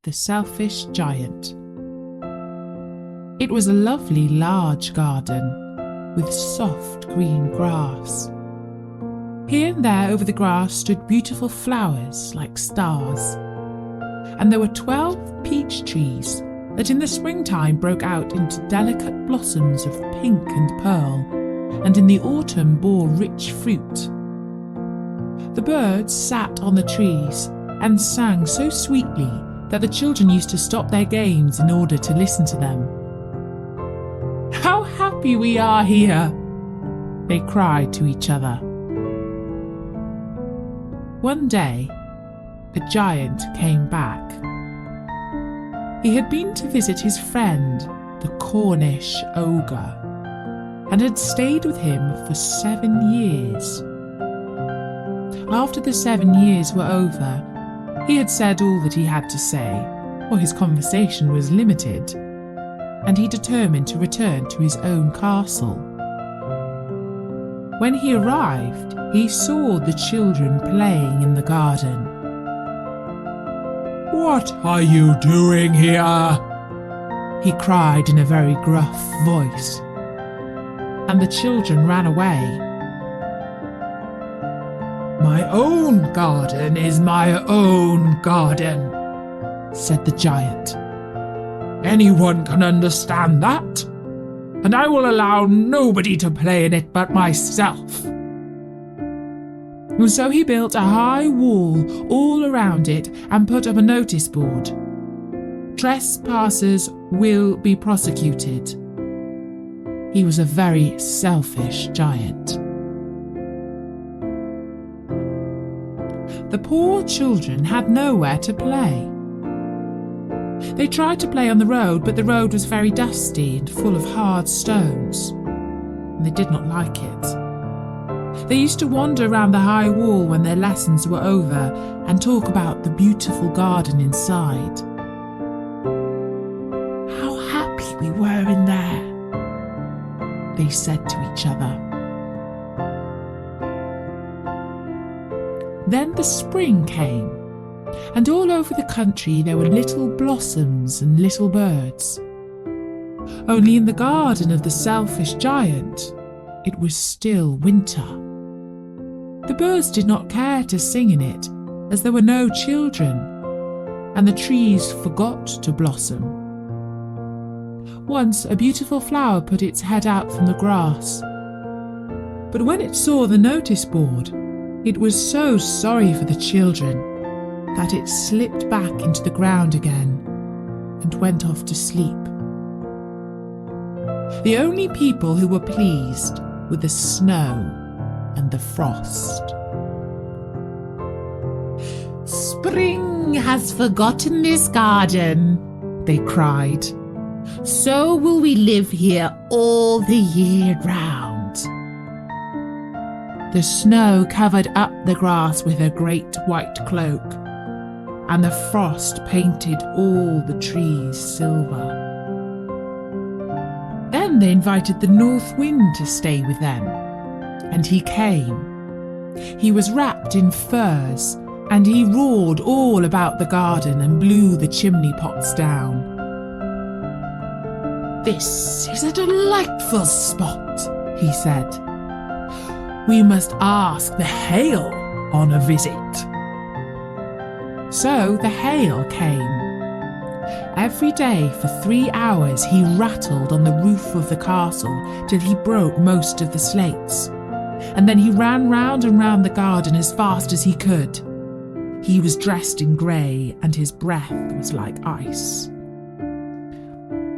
the Selfish Giant. It was a lovely large garden with soft green grass. Here and there over the grass stood beautiful flowers like stars, and there were 12 peach trees that in the springtime broke out into delicate blossoms of pink and pearl, and in the autumn bore rich fruit. The birds sat on the trees and sang so sweetly that the children used to stop their games in order to listen to them. "How happy we are here!" they cried to each other. One day, the giant came back. He had been to visit his friend, the Cornish ogre, and had stayed with him for 7 years. After the 7 years were over, he had said all that he had to say, for his conversation was limited, and he determined to return to his own castle. When he arrived, he saw the children playing in the garden. "What are you doing here?" he cried in a very gruff voice, and the children ran away. "My own garden is my own garden," said the giant. "Anyone can understand that, and I will allow nobody to play in it but myself." And so he built a high wall all around it and put up a notice board. "Trespassers will be prosecuted." He was a very selfish giant. The poor children had nowhere to play. They tried to play on the road, but the road was very dusty and full of hard stones, and they did not like it. They used to wander around the high wall when their lessons were over and talk about the beautiful garden inside. "How happy we were in there," they said to each other. Then the spring came, and all over the country there were little blossoms and little birds. Only in the garden of the selfish giant, it was still winter. The birds did not care to sing in it, as there were no children, and the trees forgot to blossom. Once a beautiful flower put its head out from the grass, but when it saw the notice board, it was so sorry for the children that it slipped back into the ground again and went off to sleep. The only people who were pleased were the snow and the frost. "Spring has forgotten this garden," they cried. "So will we live here all the year round." The snow covered up the grass with a great white cloak, and the frost painted all the trees silver. Then they invited the north wind to stay with them, and he came. He was wrapped in furs, and he roared all about the garden and blew the chimney pots down. "This is a delightful spot," he said. "We must ask the hail on a visit." So the hail came. Every day for 3 hours he rattled on the roof of the castle till he broke most of the slates, and then he ran round and round the garden as fast as he could. He was dressed in grey, and his breath was like ice.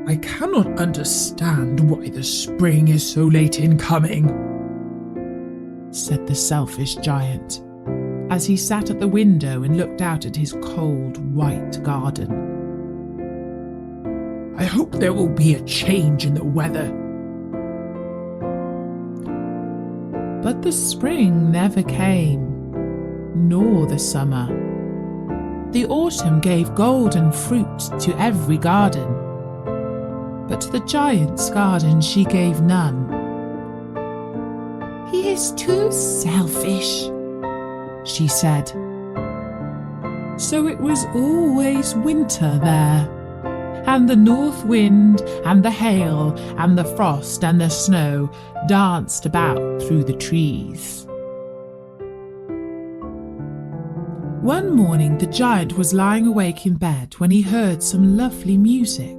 "I cannot understand why the spring is so late in coming," said the selfish giant, as he sat at the window and looked out at his cold, white garden. "I hope there will be a change in the weather." But the spring never came, nor the summer. The autumn gave golden fruit to every garden, but to the giant's garden she gave none. "He is too selfish," she said. So it was always winter there, and the north wind and the hail and the frost and the snow danced about through the trees. One morning the giant was lying awake in bed when he heard some lovely music.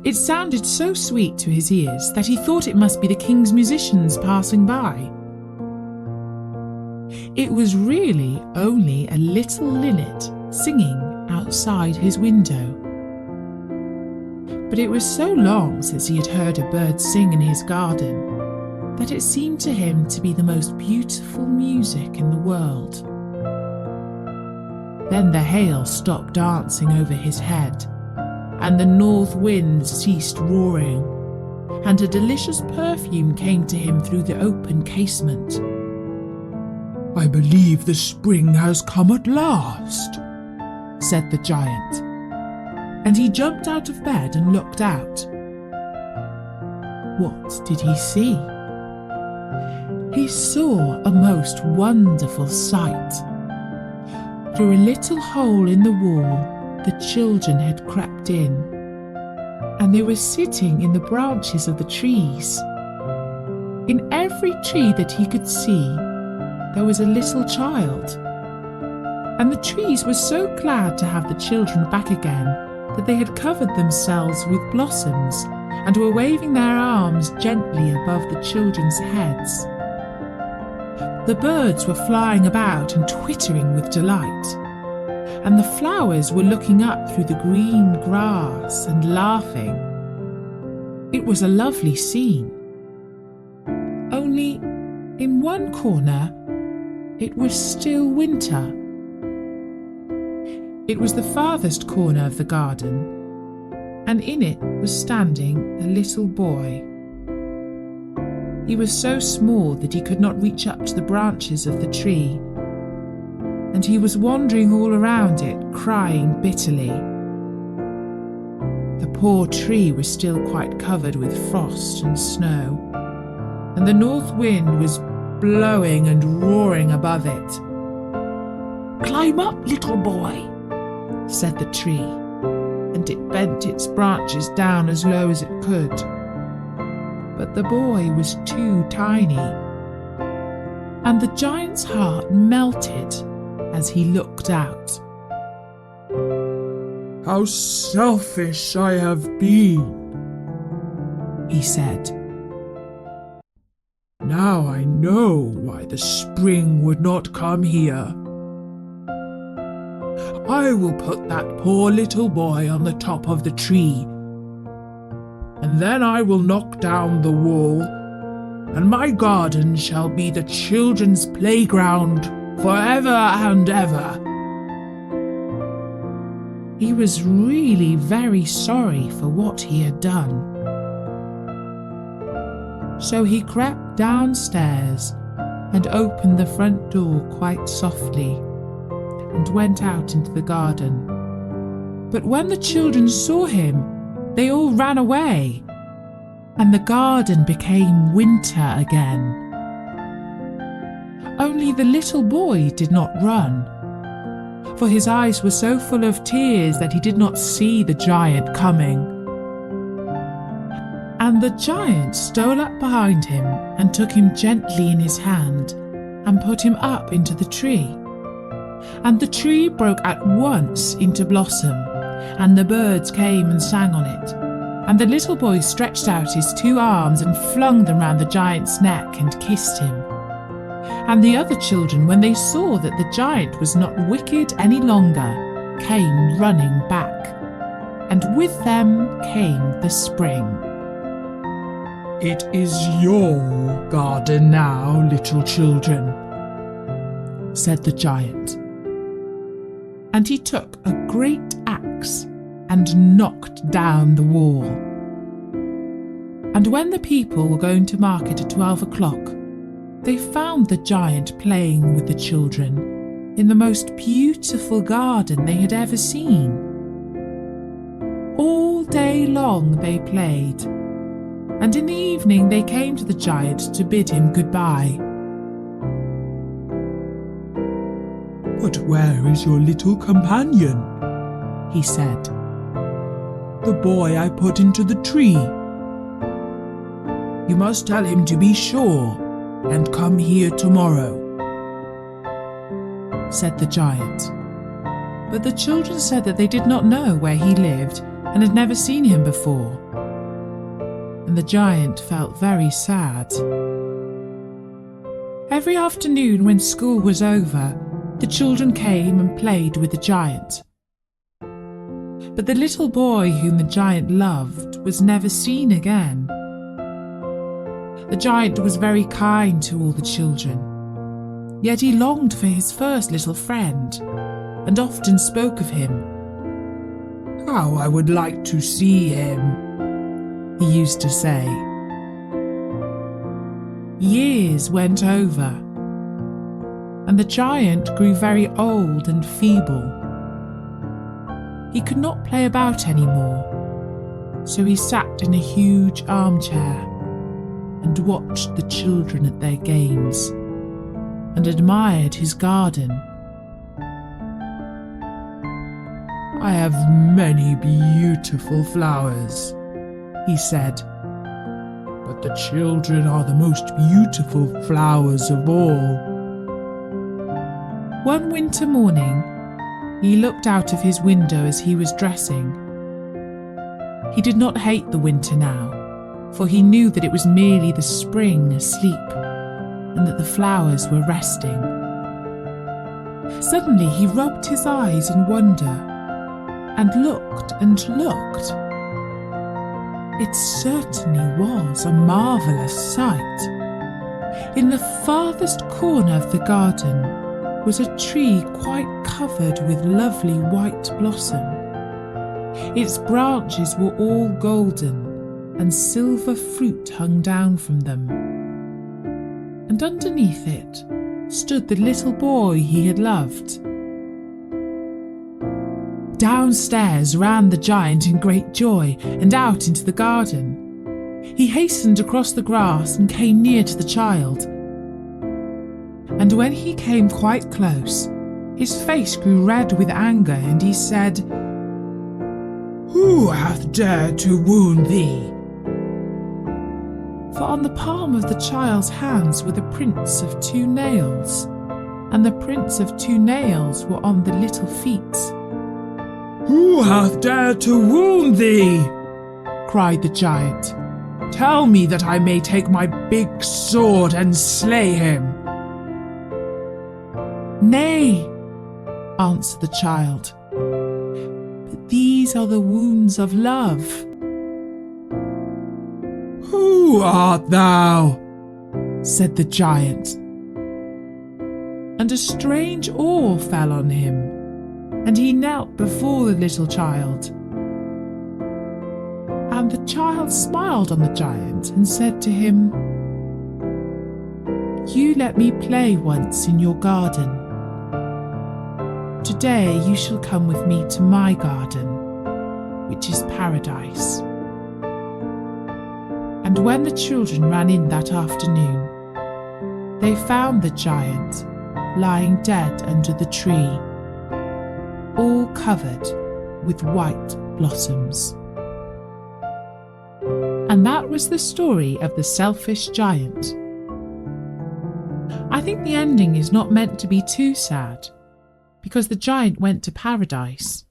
It sounded so sweet to his ears that he thought it must be the king's musicians passing by. It was really only a little linnet singing outside his window. But it was so long since he had heard a bird sing in his garden that it seemed to him to be the most beautiful music in the world. Then the hail stopped dancing over his head, and the north wind ceased roaring, and a delicious perfume came to him through the open casement. "I believe the spring has come at last," said the giant, and he jumped out of bed and looked out. What did he see? He saw a most wonderful sight. Through a little hole in the wall, the children had crept in, and they were sitting in the branches of the trees. In every tree that he could see, there was a little child, and the trees were so glad to have the children back again that they had covered themselves with blossoms and were waving their arms gently above the children's heads. The birds were flying about and twittering with delight, and the flowers were looking up through the green grass and laughing. It was a lovely scene. Only in one corner, it was still winter. It was the farthest corner of the garden, and in it was standing a little boy. He was so small that he could not reach up to the branches of the tree, and he was wandering all around it, crying bitterly. The poor tree was still quite covered with frost and snow, and the north wind was blowing and roaring above it. "Climb up, little boy," said the tree, and it bent its branches down as low as it could. But the boy was too tiny, and the giant's heart melted as he looked out. "How selfish I have been," he said. "Now I know why the spring would not come here. I will put that poor little boy on the top of the tree, and then I will knock down the wall, and my garden shall be the children's playground forever and ever." He was really very sorry for what he had done. So he crept downstairs and opened the front door quite softly and went out into the garden. But when the children saw him, they all ran away, and the garden became winter again. Only the little boy did not run, for his eyes were so full of tears that he did not see the giant coming. And the giant stole up behind him and took him gently in his hand and put him up into the tree. And the tree broke at once into blossom, and the birds came and sang on it. And the little boy stretched out his 2 arms and flung them round the giant's neck and kissed him. And the other children, when they saw that the giant was not wicked any longer, came running back, and with them came the spring. "It is your garden now, little children," said the giant. And he took a great axe and knocked down the wall. And when the people were going to market at 12 o'clock, they found the giant playing with the children in the most beautiful garden they had ever seen. All day long they played, and in the evening they came to the giant to bid him goodbye. "But where is your little companion?" he said. "The boy I put into the tree. You must tell him to be sure and come here tomorrow," said the giant. But the children said that they did not know where he lived and had never seen him before. And the giant felt very sad. Every afternoon when school was over, the children came and played with the giant. But the little boy whom the giant loved was never seen again. The giant was very kind to all the children, yet he longed for his first little friend and often spoke of him. "How I would like to see him," he used to say. Years went over, and the giant grew very old and feeble. He could not play about anymore, so he sat in a huge armchair and watched the children at their games and admired his garden. "I have many beautiful flowers," he said, "but the children are the most beautiful flowers of all." One winter morning, he looked out of his window as he was dressing. He did not hate the winter now, for he knew that it was merely the spring asleep and that the flowers were resting. Suddenly he rubbed his eyes in wonder and looked and looked. It certainly was a marvellous sight. In the farthest corner of the garden was a tree quite covered with lovely white blossom. Its branches were all golden, and silver fruit hung down from them. And underneath it stood the little boy he had loved. Downstairs ran the giant in great joy and out into the garden. He hastened across the grass and came near to the child. And when he came quite close, his face grew red with anger, and he said, "Who hath dared to wound thee?" For on the palm of the child's hands were the prints of 2 nails, and the prints of 2 nails were on the little feet. "Who hath dared to wound thee?" cried the giant. "Tell me that I may take my big sword and slay him." "Nay," answered the child, "but these are the wounds of love." "Who art thou?" said the giant. And a strange awe fell on him, and he knelt before the little child. And the child smiled on the giant and said to him, "You let me play once in your garden. Today you shall come with me to my garden, which is paradise." And when the children ran in that afternoon, they found the giant lying dead under the tree, all covered with white blossoms. And that was the story of the selfish giant. I think the ending is not meant to be too sad, because the giant went to paradise.